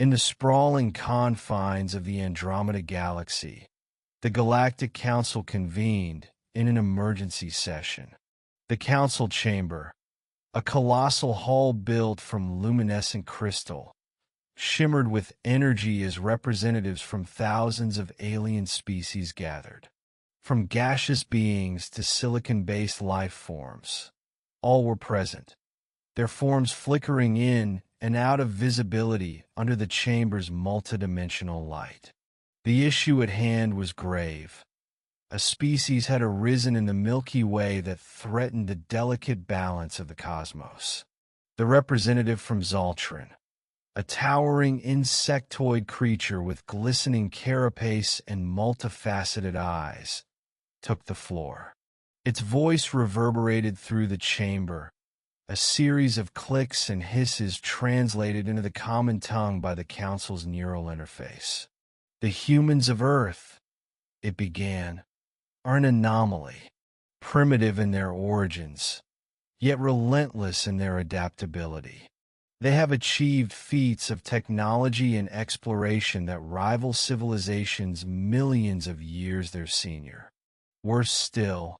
In the sprawling confines of the Andromeda galaxy, the Galactic Council convened in an emergency session. The council chamber, a colossal hall built from luminescent crystal, shimmered with energy as representatives from thousands of alien species gathered. From gaseous beings to silicon-based life forms, all were present, their forms flickering in and out of visibility under the chamber's multidimensional light. The issue at hand was grave. A species had arisen in the Milky Way that threatened the delicate balance of the cosmos. The representative from Zoltran, a towering insectoid creature with glistening carapace and multifaceted eyes, took the floor. Its voice reverberated through the chamber, a series of clicks and hisses translated into the common tongue by the Council's neural interface. The humans of Earth, it began, are an anomaly, primitive in their origins, yet relentless in their adaptability. They have achieved feats of technology and exploration that rival civilizations millions of years their senior. Worse still,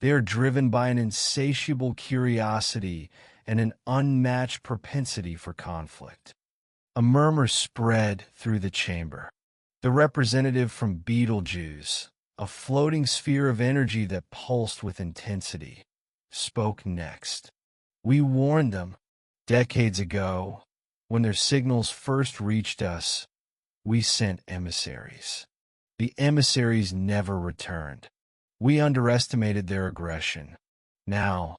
they are driven by an insatiable curiosity and an unmatched propensity for conflict. A murmur spread through the chamber. The representative from Betelgeuse, a floating sphere of energy that pulsed with intensity, spoke next. We warned them. Decades ago, when their signals first reached us, we sent emissaries. The emissaries never returned. We underestimated their aggression. Now,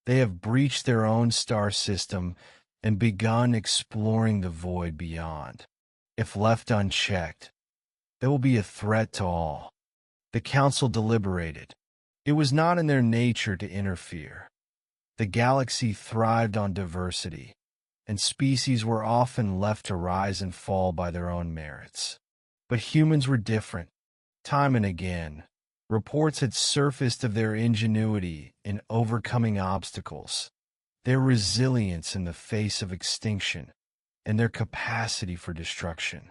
they have breached their own star system and begun exploring the void beyond. If left unchecked, they will be a threat to all. The Council deliberated. It was not in their nature to interfere. The galaxy thrived on diversity, and species were often left to rise and fall by their own merits. But humans were different. Time and again, reports had surfaced of their ingenuity in overcoming obstacles, their resilience in the face of extinction, and their capacity for destruction.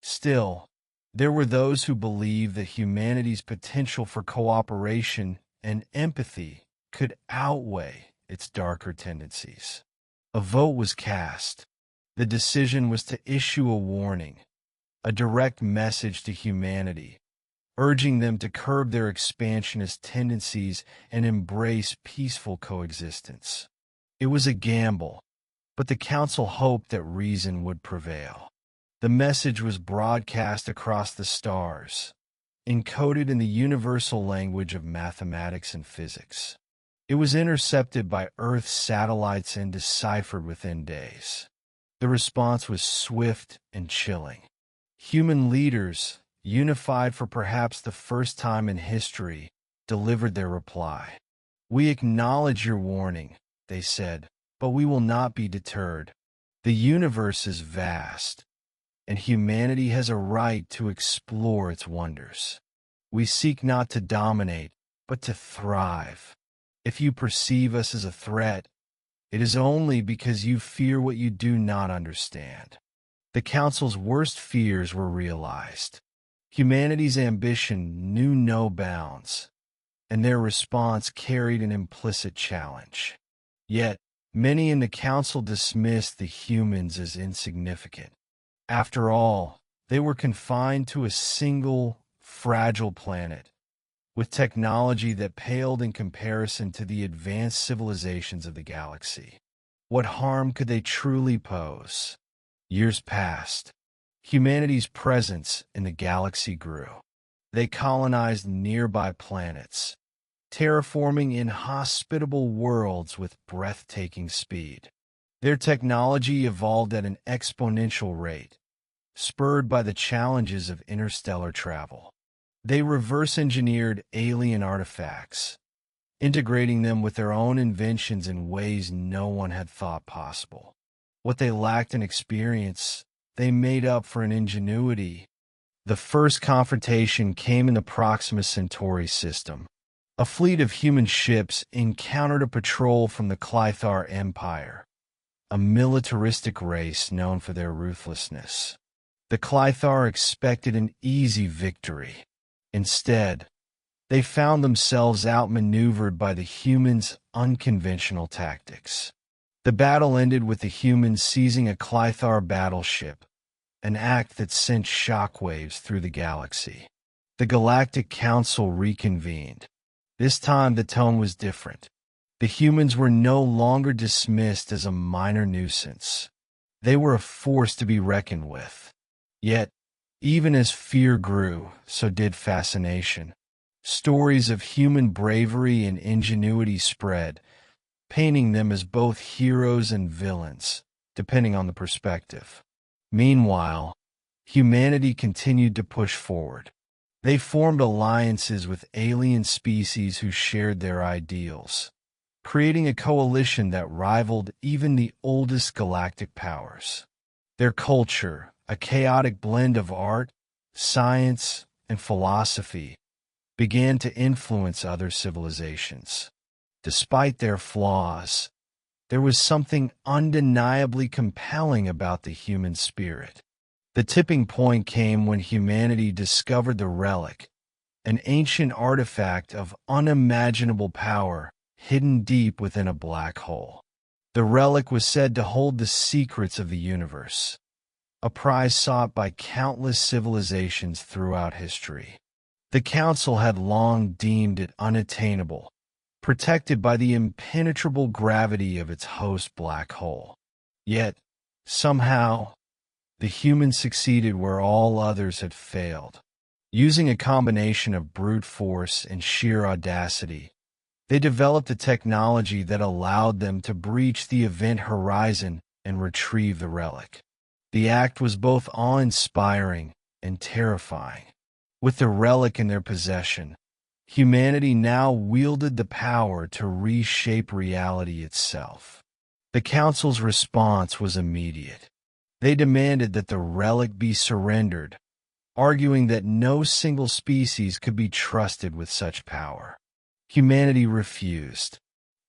Still, there were those who believed that humanity's potential for cooperation and empathy could outweigh its darker tendencies. A vote was cast. The decision was to issue a warning, a direct message to humanity, urging them to curb their expansionist tendencies and embrace peaceful coexistence. It was a gamble, but the Council hoped that reason would prevail. The message was broadcast across the stars, encoded in the universal language of mathematics and physics. It was intercepted by Earth's satellites and deciphered within days. The response was swift and chilling. Human leaders, unified for perhaps the first time in history, delivered their reply. We acknowledge your warning, they said, but we will not be deterred. The universe is vast, and humanity has a right to explore its wonders. We seek not to dominate, but to thrive. If you perceive us as a threat, it is only because you fear what you do not understand. The Council's worst fears were realized. Humanity's ambition knew no bounds, and their response carried an implicit challenge. Yet, many in the Council dismissed the humans as insignificant. After all, they were confined to a single, fragile planet, with technology that paled in comparison to the advanced civilizations of the galaxy. What harm could they truly pose? Years passed. Humanity's presence in the galaxy grew. They colonized nearby planets, terraforming inhospitable worlds with breathtaking speed. Their technology evolved at an exponential rate, spurred by the challenges of interstellar travel. They reverse-engineered alien artifacts, integrating them with their own inventions in ways no one had thought possible. What they lacked in experience, they made up for in ingenuity. The first confrontation came in the Proxima Centauri system. A fleet of human ships encountered a patrol from the Clythar Empire, a militaristic race known for their ruthlessness. The Clythar expected an easy victory. Instead, they found themselves outmaneuvered by the humans' unconventional tactics. The battle ended with the humans seizing a Clythar battleship, an act that sent shockwaves through the galaxy. The Galactic Council reconvened. This time the tone was different. The humans were no longer dismissed as a minor nuisance. They were a force to be reckoned with. Yet, even as fear grew, so did fascination. Stories of human bravery and ingenuity spread, painting them as both heroes and villains, depending on the perspective. Meanwhile, humanity continued to push forward. They formed alliances with alien species who shared their ideals, creating a coalition that rivaled even the oldest galactic powers. Their culture, a chaotic blend of art, science, and philosophy, began to influence other civilizations. Despite their flaws, there was something undeniably compelling about the human spirit. The tipping point came when humanity discovered the relic, an ancient artifact of unimaginable power hidden deep within a black hole. The relic was said to hold the secrets of the universe, a prize sought by countless civilizations throughout history. The Council had long deemed it unattainable, protected by the impenetrable gravity of its host black hole. Yet, somehow, the humans succeeded where all others had failed. Using a combination of brute force and sheer audacity, they developed a technology that allowed them to breach the event horizon and retrieve the relic. The act was both awe-inspiring and terrifying. With the relic in their possession, humanity now wielded the power to reshape reality itself. The Council's response was immediate. They demanded that the relic be surrendered, arguing that no single species could be trusted with such power. Humanity refused.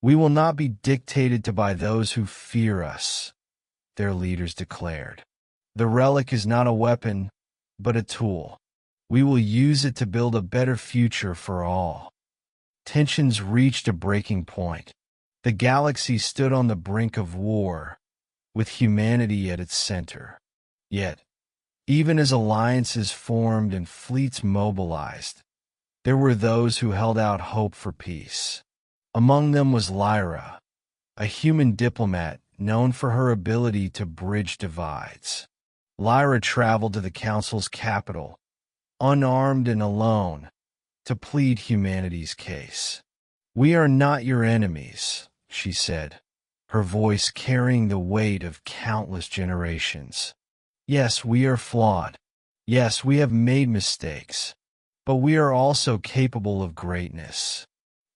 "We will not be dictated to by those who fear us," their leaders declared. "The relic is not a weapon, but a tool. We will use it to build a better future for all." Tensions reached a breaking point. The galaxy stood on the brink of war, with humanity at its center. Yet, even as alliances formed and fleets mobilized, there were those who held out hope for peace. Among them was Lyra, a human diplomat known for her ability to bridge divides. Lyra traveled to the Council's capital, unarmed and alone, to plead humanity's case. "We are not your enemies," she said, her voice carrying the weight of countless generations. "Yes, we are flawed. Yes, we have made mistakes. But we are also capable of greatness.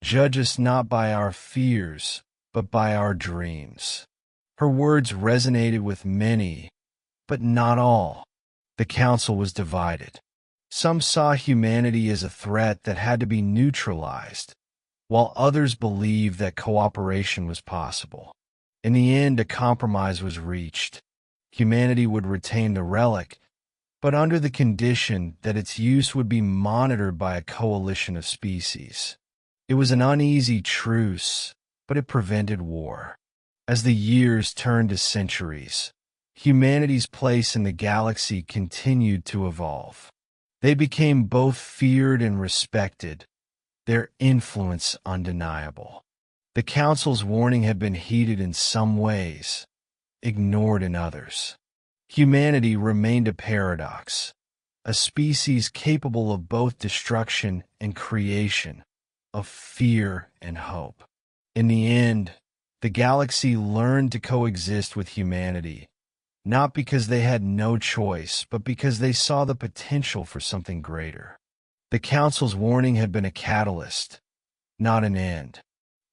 Judge us not by our fears, but by our dreams." Her words resonated with many, but not all. The Council was divided. Some saw humanity as a threat that had to be neutralized, while others believed that cooperation was possible. In the end, a compromise was reached. Humanity would retain the relic, but under the condition that its use would be monitored by a coalition of species. It was an uneasy truce, but it prevented war. As the years turned to centuries, humanity's place in the galaxy continued to evolve. They became both feared and respected, their influence undeniable. The Council's warning had been heeded in some ways, ignored in others. Humanity remained a paradox, a species capable of both destruction and creation, of fear and hope. In the end, the galaxy learned to coexist with humanity, not because they had no choice, but because they saw the potential for something greater. The Council's warning had been a catalyst, not an end.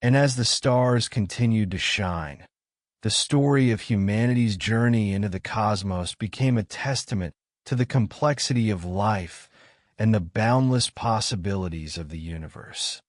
And as the stars continued to shine, the story of humanity's journey into the cosmos became a testament to the complexity of life and the boundless possibilities of the universe.